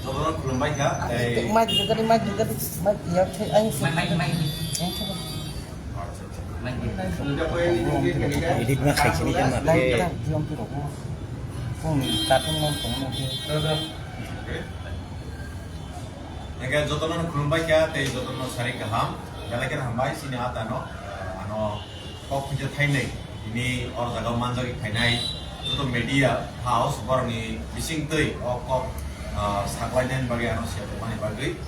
저도 그런 마이크야. Mai juga di mai juga di mai ya thì anh sẽ Mai Edit nga kay sini kan đây mate. kan diam tu aku pun tapi mau pun nanti 그러니까 저도는 그런 마이크야. 때 저도는 사리가 함. 갈라게 한 마이 시니 아다노. 꼭 이제 타이네. 이니 어느 자가 만족이 타이나이. 저도 미디어 하우스 거니 미싱뜨이 꼭 사과된 바게 하는 시에 많이 바게.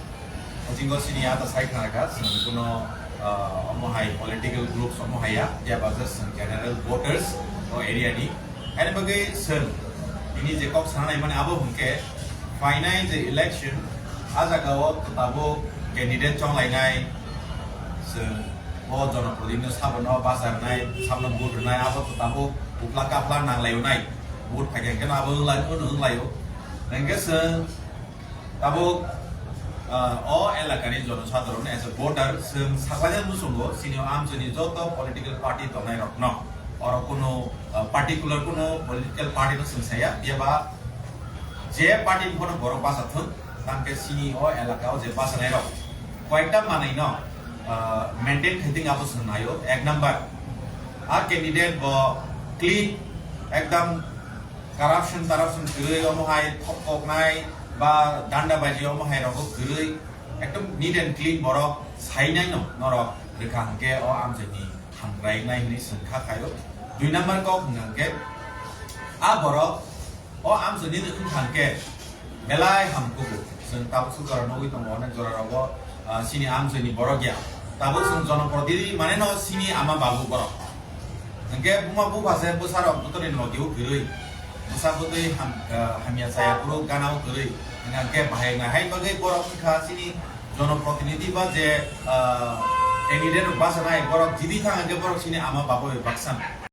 어진 것이니 아다 사이카가 그노 어머하이 political groups 어머하야 dia basis general voters area ni and bagai sen ini je kok sana imane abo hunke final je election aja gawo tabo candidate chong lai nai sen bo jono prodino sabono basar nai sabno vote nai abo tabo ukla kapla nang layo nai vote phage ken abo lai un layo nangge sen tabo এলাকার জনসাধারণ as a voter সাকলাজান মুসুঙ্গো senior আমজনি যত political party দনাই রকন আর কোনো particular কোনো political party সংসায়া বিয়াবা যে party কোনো বড় বাসা থন তাকে সিনি এলাকাও যে বাসা নাই রক কয়েকটা মানাই ন মেনটেন খাইতিং আবো সনায়ো এক নাম্বার আর ক্যান্ডিডেট ব ক্লিন একদম কারাপশন গৈ অমহাই ঠক নাই বা দান্ডা বাজিও মহাই রক গৈ একদম নিট এন্ড ক্লিন বরক সাইনাই নরক রেখা হাঙ্কে আমজনি হামরাই নাই নি সংখ্যা খায়ো দুই নাম্বার কক হাঙ্কে বরক আমজনি হাঙ্কে বেলাই হামকুবু जों ताबो सुगार नगै दङ अनेक जरा रग सिनि आमजनि बरगिया ताबो जों जनप्रतिनिधि माने न सिनि आमा बाबु बर हांके बुमा बु भाषा बोसार बुतरे नगिउ गरै मुसाबुतै हामिया साया पुरो गानाव गरै हांके बाहायना हाय बगै बर खा सिनि जनप्रतिनिधि बा जे कैंडिडेट बासनाय बर जिबि थांगे बर सिनि आमा बाबु बाक्सान